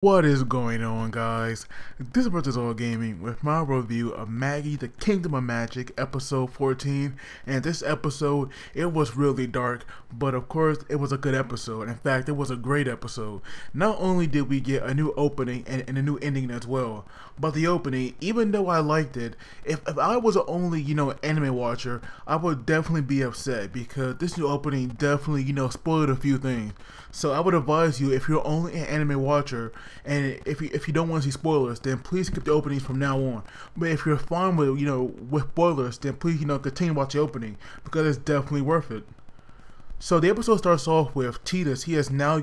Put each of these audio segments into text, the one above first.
What is going on, guys? This is Brothers All Gaming with my review of Magi, the Kingdom of Magic, episode 14. And this episode, it was really dark, but of course, it was a good episode. In fact, it was a great episode. Not only did we get a new opening and a new ending as well, but the opening, even though I liked it, if I was only, anime watcher, I would definitely be upset because this new opening definitely, spoiled a few things. So I would advise you, if you're only an anime watcher, and if you don't want to see spoilers, then please skip the openings from now on. But if you're fine with with spoilers, then please continue to watch the opening because it's definitely worth it. So the episode starts off with Titas. He is now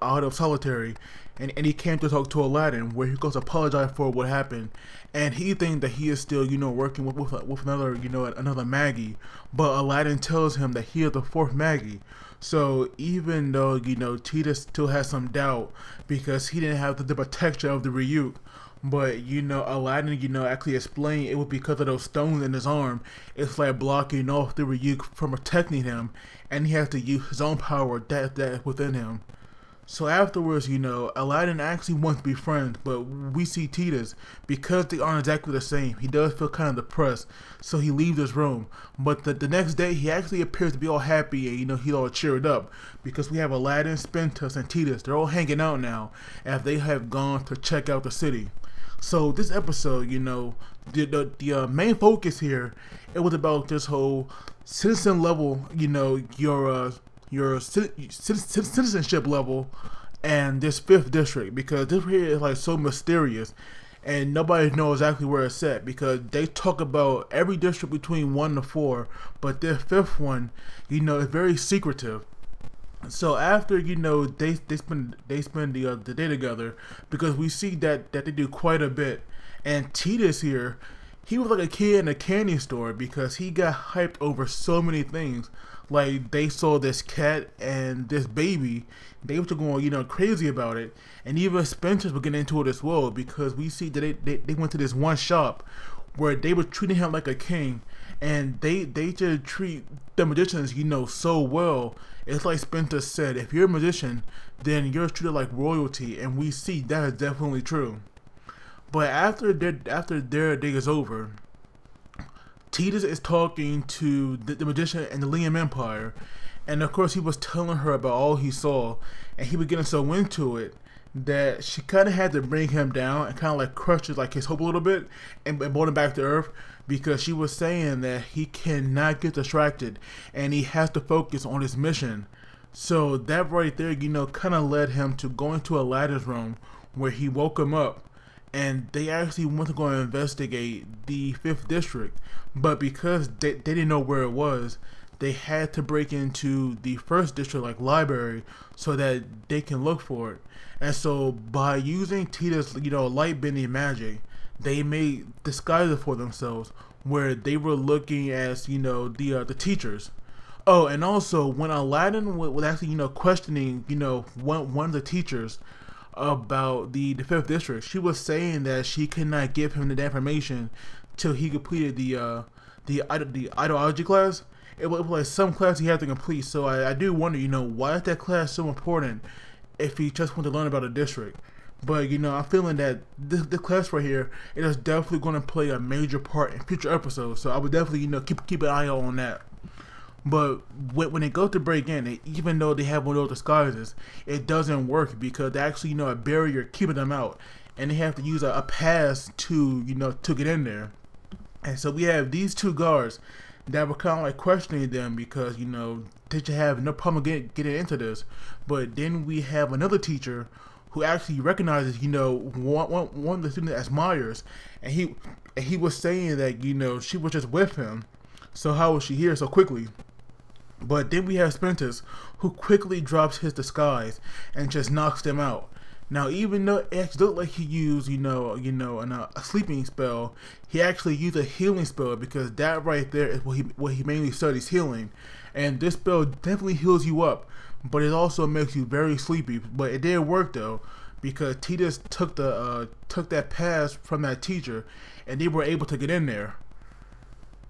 out of solitary, and he came to talk to Aladdin, where he goes to apologize for what happened, and he thinks that he is still working with another another Magi, but Aladdin tells him that he is the fourth Magi. So even though Titas still has some doubt because he didn't have the protection of the Ryuk, but Aladdin actually explained it was because of those stones in his arm. It's like blocking off the Ryuk from protecting him, and he has to use his own power that within him. So afterwards, Aladdin actually wants to be friends, but we see Titas, because they aren't exactly the same, he does feel kind of depressed, so he leaves his room. But the next day, he actually appears to be all happy, and he's all cheered up, because we have Aladdin, Spintus, and Titas. They're all hanging out now, as they have gone to check out the city. So this episode, the main focus here, it was about this whole citizen level, your citizenship level, and this 5th district, because this here is like so mysterious and nobody knows exactly where it's at, because they talk about every district between 1 to 4, but this 5th one is very secretive. So after they spend the day together, because we see that they do quite a bit, and Titas here, he was like a kid in a candy store because he got hyped over so many things. Like, they saw this cat and this baby, they were going crazy about it, and even Spencer's were getting into it as well, because we see that they went to this one shop where they were treating him like a king, and they just treat the magicians so well. It's like Spencer said, if you're a magician, then you're treated like royalty, and we see that is definitely true. But after their day is over, Titas is talking to the magician and the Liam Empire, and of course he was telling her about all he saw, and he was getting so into it that she kind of had to bring him down and kind of like crush his hope a little bit and brought him back to earth, because she was saying that he cannot get distracted and he has to focus on his mission. So that right there, kind of led him to going to Aladdin's room, where he woke him up, and they actually went to go and investigate the 5th district, but because they didn't know where it was, they had to break into the 1st district library so that they can look for it. And so by using Tita's light bending magic, they made disguises for themselves where they were looking as the teachers. Oh, and also when Aladdin was actually questioning one of the teachers about the 5th district, she was saying that she could not give him the information till he completed the ideology class. It was like some class he had to complete. So I do wonder, why is that class so important if he just wanted to learn about a district? But I'm feeling that this class right here, it is definitely going to play a major part in future episodes. So I would definitely keep an eye out on that. But when they go to break in, even though they have one of those disguises, it doesn't work because they actually a barrier keeping them out, and they have to use a pass to to get in there. And so we have these two guards that were kind of like questioning them because they should have no problem getting into this. But then we have another teacher who actually recognizes one of the students as Myers, and he was saying that she was just with him, so how was she here so quickly? But then we have Spintus, who quickly drops his disguise and just knocks them out. Now, even though it looked like he used, a sleeping spell, he actually used a healing spell, because that right there is what he mainly studies, healing. And this spell definitely heals you up, but it also makes you very sleepy. But it did work though, because Titas took that pass from that teacher, and they were able to get in there.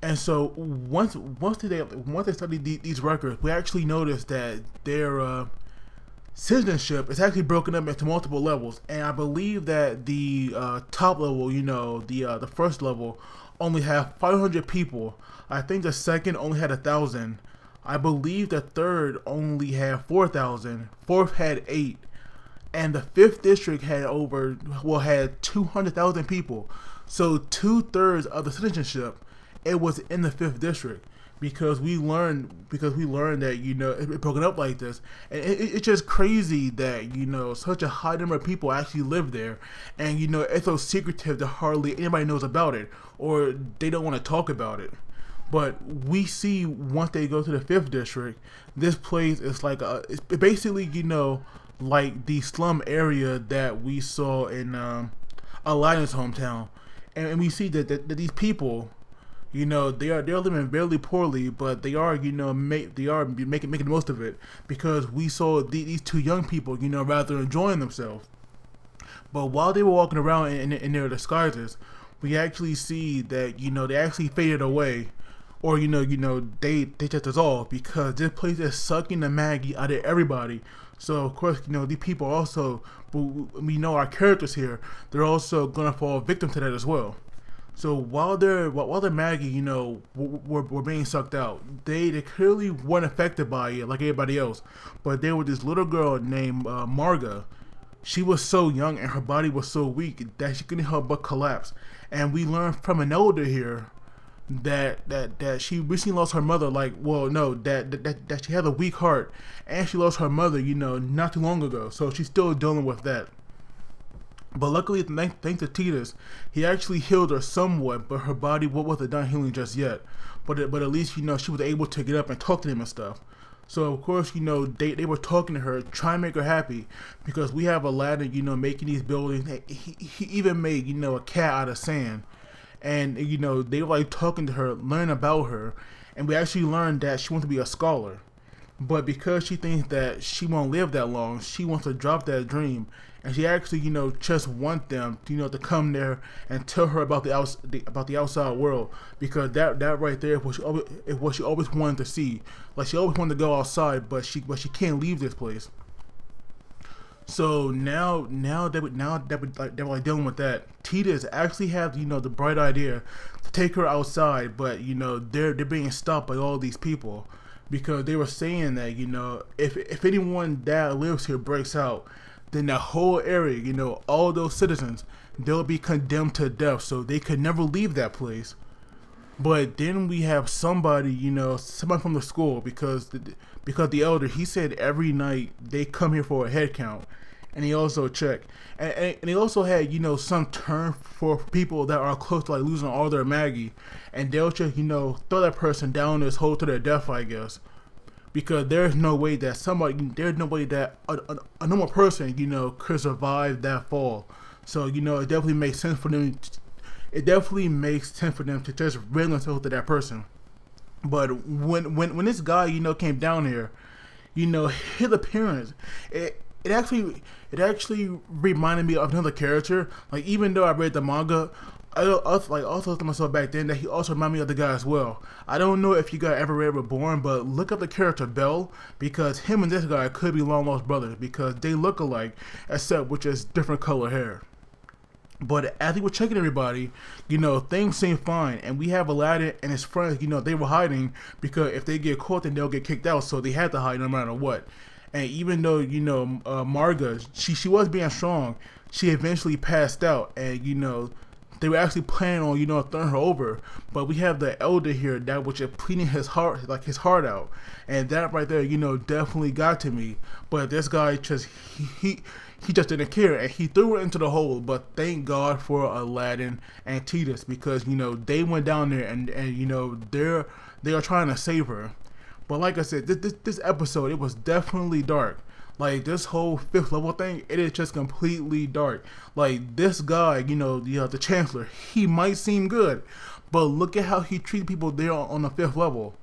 And so once they studied these records, we actually noticed that citizenship is actually broken up into multiple levels, and I believe that the top level, the first level, only have 500 people. I think the second only had 1,000. I believe the third only had 4,000. Fourth had 8, and the fifth district had had 200,000 people. So 2/3 of the citizenship, it was in the fifth district. Because we learned that it's broken up like this, and it's just crazy that such a high number of people actually live there, and it's so secretive that hardly anybody knows about it, or they don't want to talk about it. But we see once they go to the fifth district, this place is like it's basically like the slum area that we saw in Aladdin's hometown, and we see that these people. They're living very poorly, but they are making the most of it, because we saw these two young people rather enjoying themselves. But while they were walking around in their disguises, we actually see that they actually faded away, or they just dissolved, because this place is sucking the Magi out of everybody. So of course these people also, we know our characters here, they're also gonna fall victim to that as well. So while they're Magi, were being sucked out, they clearly weren't affected by it like everybody else. But there was this little girl named Marga. She was so young and her body was so weak that she couldn't help but collapse. And we learned from an elder here that she recently lost her mother. That she had a weak heart, and she lost her mother, not too long ago. So she's still dealing with that. But luckily, thanks to Titas, he actually healed her somewhat, but her body wasn't done healing just yet. But at least, she was able to get up and talk to him and stuff. So, of course, they were talking to her, trying to make her happy, because we have Aladdin, making these buildings. He even made, a cat out of sand. And, they were, like, talking to her, learning about her. And we actually learned that she wants to be a scholar. But because she thinks that she won't live that long, she wants to drop that dream. And she actually, just want them, to come there and tell her about the outside world, because that right there is what she always wanted to see. Like, she always wanted to go outside, but she can't leave this place. So now that we're like dealing with that, Titas actually have the bright idea to take her outside, but they're being stopped by all these people, because they were saying that if anyone that lives here breaks out, then the whole area, all those citizens, they'll be condemned to death, so they could never leave that place. But then we have somebody from the school, because the elder, he said every night they come here for a head count, and he also checked, and he also had some term for people that are close to like losing all their Magi, and they'll just throw that person down this hole to their death, I guess. Because there's no way that a normal person, could survive that fall. So, it definitely makes sense for them. It definitely makes sense for them to just rid themselves to that person. But when this guy, came down here, his appearance, it actually reminded me of another character. Like, even though I read the manga, I also thought to myself back then that he also reminded me of the guy as well. I don't know if you guys ever read Reborn, but look up the character Bell, because him and this guy could be long lost brothers, because they look alike, except with just different color hair. But as we were checking everybody, things seem fine, and we have Aladdin and his friends. They were hiding, because if they get caught, then they'll get kicked out, so they had to hide no matter what. And even though Marga, she was being strong, she eventually passed out, and they were actually planning on throwing her over. But we have the elder here that was just pleading his heart out, and that right there definitely got to me. But this guy just he just didn't care, and he threw her into the hole. But thank God for Aladdin and Titas, because they went down there, and they are trying to save her. But like I said, this episode, it was definitely dark. Like, this whole fifth level thing, it is just completely dark. Like, this guy, the Chancellor, he might seem good, but look at how he treated people there on the fifth level.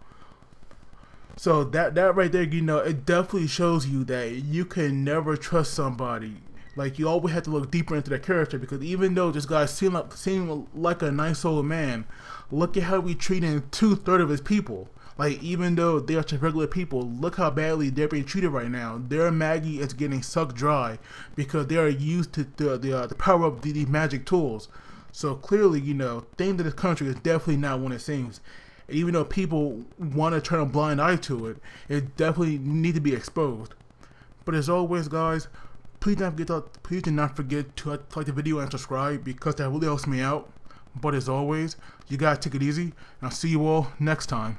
So that right there, it definitely shows you that you can never trust somebody. Like, you always have to look deeper into their character, because even though this guy seemed like a nice old man, look at how he treated 2/3 of his people. Like, even though they are just regular people, look how badly they're being treated right now. Their Magi is getting sucked dry because they are used to the power of these magic tools. So clearly, you know, things in this country is definitely not what it seems. And even though people want to turn a blind eye to it, it definitely needs to be exposed. But as always, guys, please do not forget to like the video and subscribe, because that really helps me out. But as always, you gotta take it easy, and I'll see you all next time.